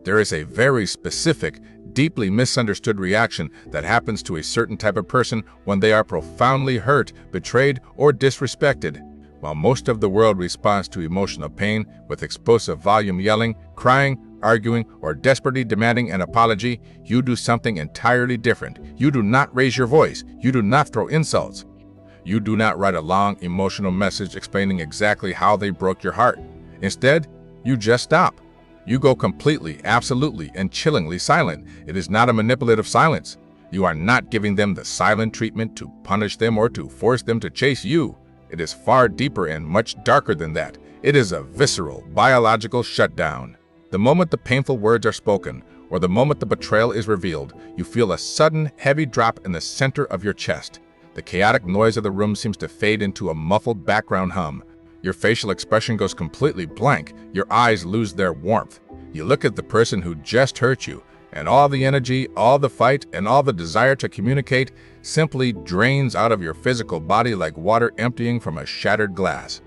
There is a very specific, deeply misunderstood reaction that happens to a certain type of person when they are profoundly hurt, betrayed, or disrespected. While most of the world responds to emotional pain with explosive volume yelling, crying, arguing, or desperately demanding an apology, you do something entirely different. You do not raise your voice. You do not throw insults. You do not write a long emotional message explaining exactly how they broke your heart. Instead, you just stop. You go completely, absolutely, and chillingly silent. It is not a manipulative silence. You are not giving them the silent treatment to punish them or to force them to chase you. It is far deeper and much darker than that. It is a visceral, biological shutdown. The moment the painful words are spoken, or the moment the betrayal is revealed, you feel a sudden, heavy drop in the center of your chest. The chaotic noise of the room seems to fade into a muffled background hum. Your facial expression goes completely blank. Your eyes lose their warmth. You look at the person who just hurt you, and all the energy, all the fight, and all the desire to communicate simply drains out of your physical body like water emptying from a shattered glass.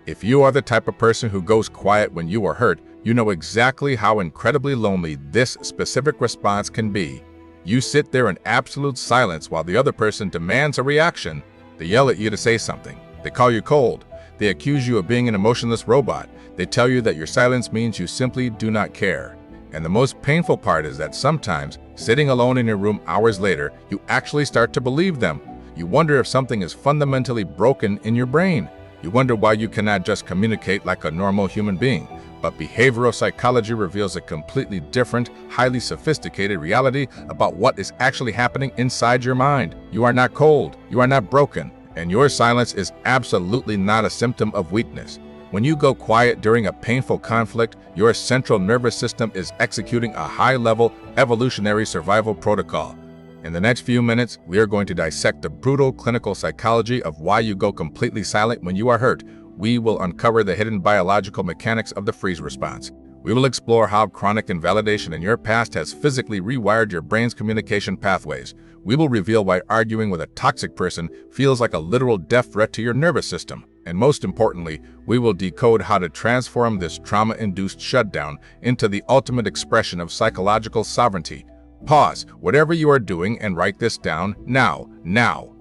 If you are the type of person who goes quiet when you are hurt, you know exactly how incredibly lonely this specific response can be. You sit there in absolute silence while the other person demands a reaction. They yell at you to say something. They call you cold. They accuse you of being an emotionless robot. They tell you that your silence means you simply do not care. And the most painful part is that sometimes, sitting alone in your room hours later, you actually start to believe them. You wonder if something is fundamentally broken in your brain. You wonder why you cannot just communicate like a normal human being. But behavioral psychology reveals a completely different, highly sophisticated reality about what is actually happening inside your mind. You are not cold, you are not broken, and your silence is absolutely not a symptom of weakness. When you go quiet during a painful conflict, your central nervous system is executing a high-level evolutionary survival protocol. In the next few minutes, we are going to dissect the brutal clinical psychology of why you go completely silent when you are hurt. We will uncover the hidden biological mechanics of the freeze response. We will explore how chronic invalidation in your past has physically rewired your brain's communication pathways. We will reveal why arguing with a toxic person feels like a literal death threat to your nervous system. And most importantly, we will decode how to transform this trauma-induced shutdown into the ultimate expression of psychological sovereignty. Pause whatever you are doing and write this down now.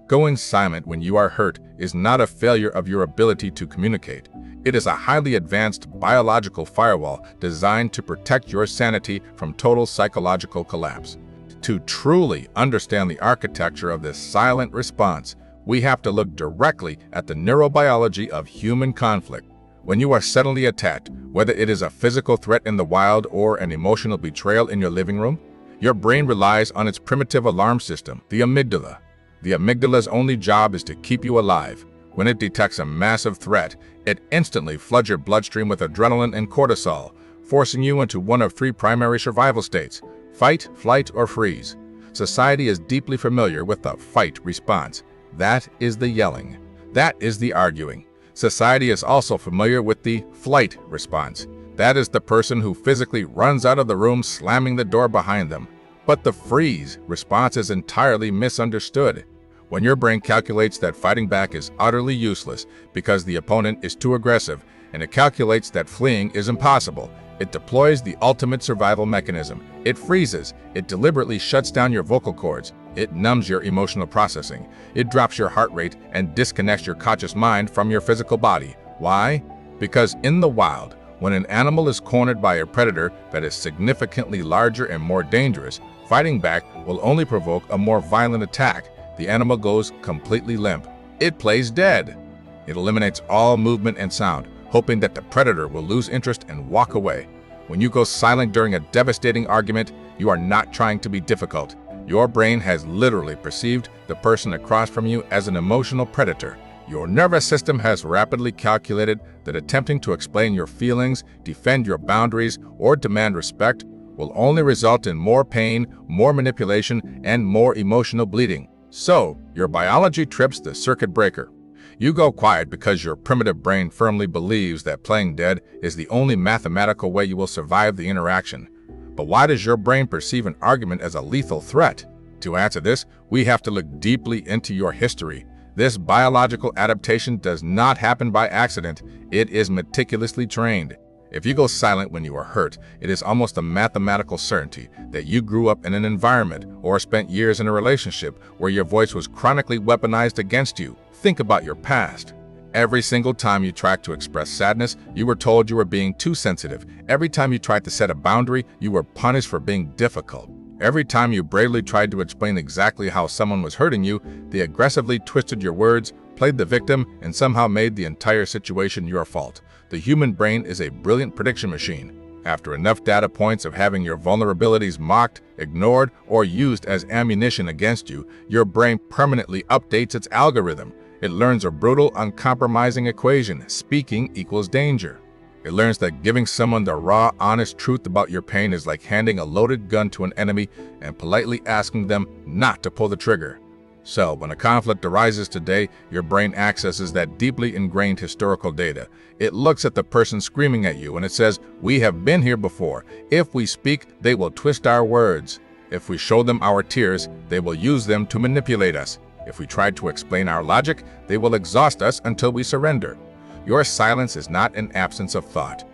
Going silent when you are hurt is not a failure of your ability to communicate. It is a highly advanced biological firewall designed to protect your sanity from total psychological collapse. To truly understand the architecture of this silent response, we have to look directly at the neurobiology of human conflict. When you are suddenly attacked, whether it is a physical threat in the wild or an emotional betrayal in your living room, your brain relies on its primitive alarm system, the amygdala. The amygdala's only job is to keep you alive. When it detects a massive threat, it instantly floods your bloodstream with adrenaline and cortisol, forcing you into one of three primary survival states: fight, flight, or freeze. Society is deeply familiar with the fight response. That is the yelling. That is the arguing. Society is also familiar with the flight response. That is the person who physically runs out of the room, slamming the door behind them. But the freeze response is entirely misunderstood. When your brain calculates that fighting back is utterly useless because the opponent is too aggressive, and it calculates that fleeing is impossible, it deploys the ultimate survival mechanism. It freezes. It deliberately shuts down your vocal cords. It numbs your emotional processing. It drops your heart rate and disconnects your conscious mind from your physical body. Why? Because in the wild, when an animal is cornered by a predator that is significantly larger and more dangerous, fighting back will only provoke a more violent attack. The animal goes completely limp. It plays dead. It eliminates all movement and sound, hoping that the predator will lose interest and walk away. When you go silent during a devastating argument, you are not trying to be difficult. Your brain has literally perceived the person across from you as an emotional predator. Your nervous system has rapidly calculated that attempting to explain your feelings, defend your boundaries, or demand respect will only result in more pain, more manipulation, and more emotional bleeding. So, your biology trips the circuit breaker. You go quiet because your primitive brain firmly believes that playing dead is the only mathematical way you will survive the interaction. But why does your brain perceive an argument as a lethal threat? To answer this, we have to look deeply into your history. This biological adaptation does not happen by accident. It is meticulously trained. If you go silent when you are hurt, it is almost a mathematical certainty that you grew up in an environment or spent years in a relationship where your voice was chronically weaponized against you. Think about your past. Every single time you tried to express sadness, you were told you were being too sensitive. Every time you tried to set a boundary, you were punished for being difficult. Every time you bravely tried to explain exactly how someone was hurting you, they aggressively twisted your words, played the victim, and somehow made the entire situation your fault. The human brain is a brilliant prediction machine. After enough data points of having your vulnerabilities mocked, ignored, or used as ammunition against you, your brain permanently updates its algorithm. It learns a brutal, uncompromising equation: speaking equals danger. It learns that giving someone the raw, honest truth about your pain is like handing a loaded gun to an enemy and politely asking them not to pull the trigger. So, when a conflict arises today, your brain accesses that deeply ingrained historical data. It looks at the person screaming at you and it says, "We have been here before. If we speak, they will twist our words. If we show them our tears, they will use them to manipulate us. If we try to explain our logic, they will exhaust us until we surrender." Your silence is not an absence of thought.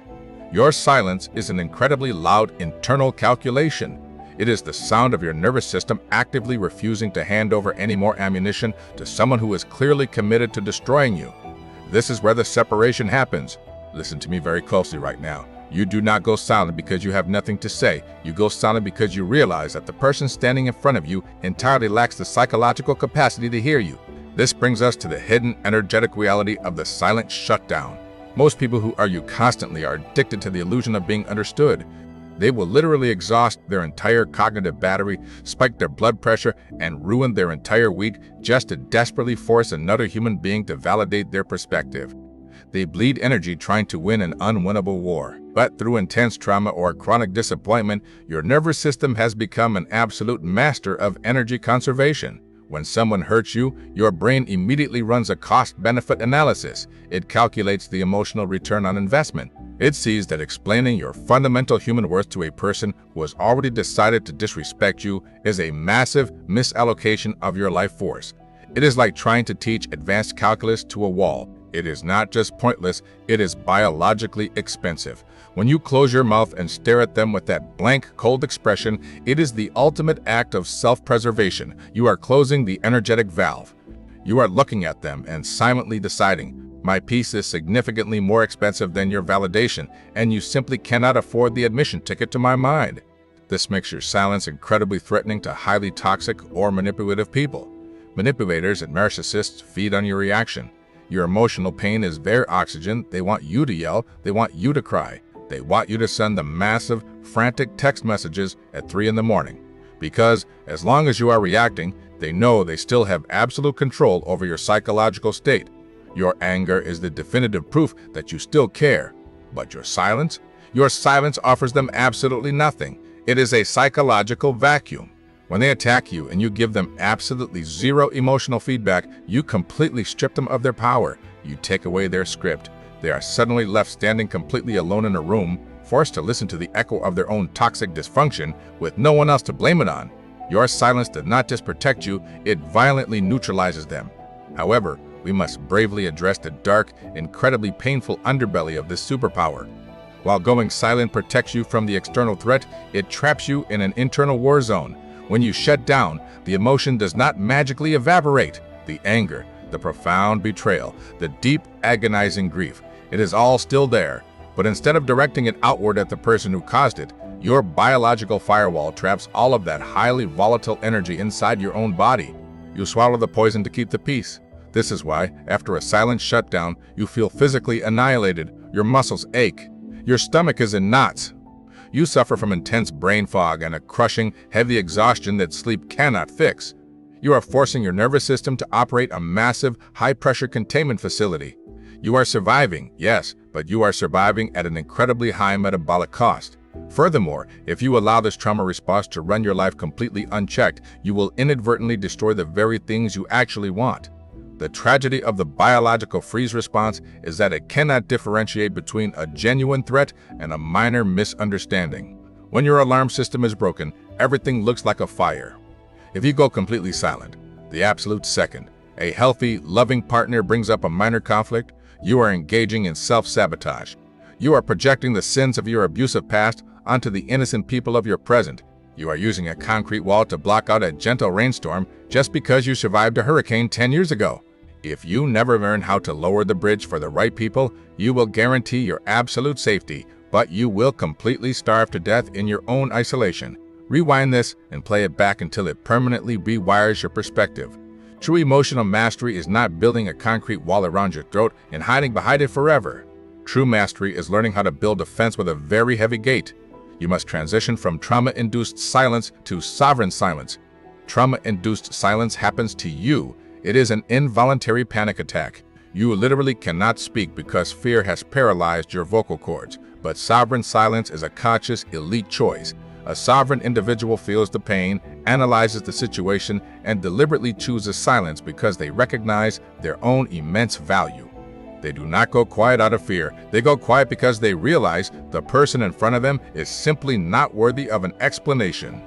Your silence is an incredibly loud internal calculation. It is the sound of your nervous system actively refusing to hand over any more ammunition to someone who is clearly committed to destroying you. This is where the separation happens. Listen to me very closely right now. You do not go silent because you have nothing to say. You go silent because you realize that the person standing in front of you entirely lacks the psychological capacity to hear you. This brings us to the hidden energetic reality of the silent shutdown. Most people who argue constantly are addicted to the illusion of being understood. They will literally exhaust their entire cognitive battery, spike their blood pressure, and ruin their entire week just to desperately force another human being to validate their perspective. They bleed energy trying to win an unwinnable war. But through intense trauma or chronic disappointment, your nervous system has become an absolute master of energy conservation. When someone hurts you, your brain immediately runs a cost-benefit analysis. It calculates the emotional return on investment. It sees that explaining your fundamental human worth to a person who has already decided to disrespect you is a massive misallocation of your life force. It is like trying to teach advanced calculus to a wall. It is not just pointless, it is biologically expensive. When you close your mouth and stare at them with that blank, cold expression, it is the ultimate act of self-preservation. You are closing the energetic valve. You are looking at them and silently deciding, my peace is significantly more expensive than your validation, and you simply cannot afford the admission ticket to my mind. This makes your silence incredibly threatening to highly toxic or manipulative people. Manipulators and narcissists feed on your reaction. Your emotional pain is their oxygen. They want you to yell. They want you to cry. They want you to send the massive, frantic text messages at 3 in the morning. Because as long as you are reacting, they know they still have absolute control over your psychological state. Your anger is the definitive proof that you still care. But your silence offers them absolutely nothing. It is a psychological vacuum. When they attack you and you give them absolutely zero emotional feedback, you completely strip them of their power. You take away their script. They are suddenly left standing completely alone in a room, forced to listen to the echo of their own toxic dysfunction with no one else to blame it on. Your silence does not just protect you, it violently neutralizes them. However, we must bravely address the dark, incredibly painful underbelly of this superpower. While going silent protects you from the external threat, it traps you in an internal war zone. When you shut down, the emotion does not magically evaporate. The anger, the profound betrayal, the deep, agonizing grief, it is all still there. But instead of directing it outward at the person who caused it, your biological firewall traps all of that highly volatile energy inside your own body. You swallow the poison to keep the peace. This is why, after a silent shutdown, you feel physically annihilated. Your muscles ache. Your stomach is in knots. You suffer from intense brain fog and a crushing, heavy exhaustion that sleep cannot fix. You are forcing your nervous system to operate a massive, high-pressure containment facility. You are surviving, yes, but you are surviving at an incredibly high metabolic cost. Furthermore, if you allow this trauma response to run your life completely unchecked, you will inadvertently destroy the very things you actually want. The tragedy of the biological freeze response is that it cannot differentiate between a genuine threat and a minor misunderstanding. When your alarm system is broken, everything looks like a fire. If you go completely silent, the absolute second a healthy, loving partner brings up a minor conflict, you are engaging in self-sabotage. You are projecting the sins of your abusive past onto the innocent people of your present. You are using a concrete wall to block out a gentle rainstorm just because you survived a hurricane 10 years ago. If you never learn how to lower the bridge for the right people, you will guarantee your absolute safety, but you will completely starve to death in your own isolation. Rewind this and play it back until it permanently rewires your perspective. True emotional mastery is not building a concrete wall around your throat and hiding behind it forever. True mastery is learning how to build a fence with a very heavy gate. You must transition from trauma-induced silence to sovereign silence. Trauma-induced silence happens to you. It is an involuntary panic attack. You literally cannot speak because fear has paralyzed your vocal cords. But sovereign silence is a conscious, elite choice. A sovereign individual feels the pain, analyzes the situation, and deliberately chooses silence because they recognize their own immense value. They do not go quiet out of fear. They go quiet because they realize the person in front of them is simply not worthy of an explanation.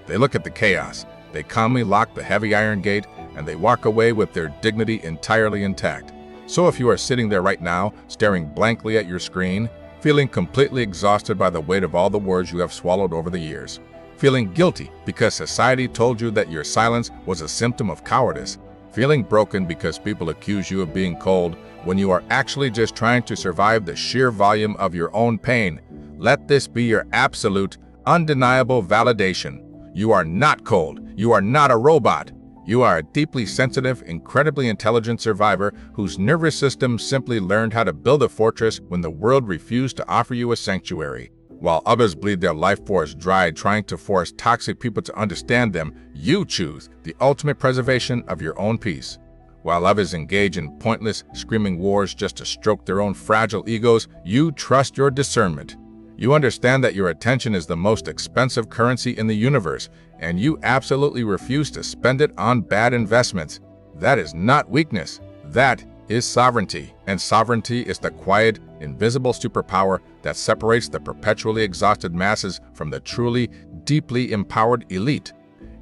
They look at the chaos. They calmly lock the heavy iron gate, and they walk away with their dignity entirely intact. So if you are sitting there right now, staring blankly at your screen, feeling completely exhausted by the weight of all the words you have swallowed over the years, feeling guilty because society told you that your silence was a symptom of cowardice, feeling broken because people accuse you of being cold when you are actually just trying to survive the sheer volume of your own pain, let this be your absolute, undeniable validation. You are not cold. You are not a robot. You are a deeply sensitive, incredibly intelligent survivor whose nervous system simply learned how to build a fortress when the world refused to offer you a sanctuary. While others bleed their life force dry trying to force toxic people to understand them, you choose the ultimate preservation of your own peace. While others engage in pointless, screaming wars just to stroke their own fragile egos, you trust your discernment. You understand that your attention is the most expensive currency in the universe, and you absolutely refuse to spend it on bad investments. That is not weakness. That is sovereignty. And sovereignty is the quiet, invisible superpower that separates the perpetually exhausted masses from the truly, deeply empowered elite.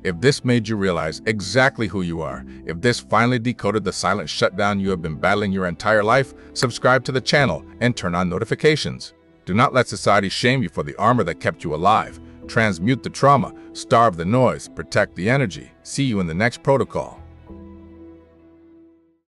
If this made you realize exactly who you are, if this finally decoded the silent shutdown you have been battling your entire life, subscribe to the channel and turn on notifications. Do not let society shame you for the armor that kept you alive. Transmute the trauma, starve the noise, protect the energy. See you in the next protocol.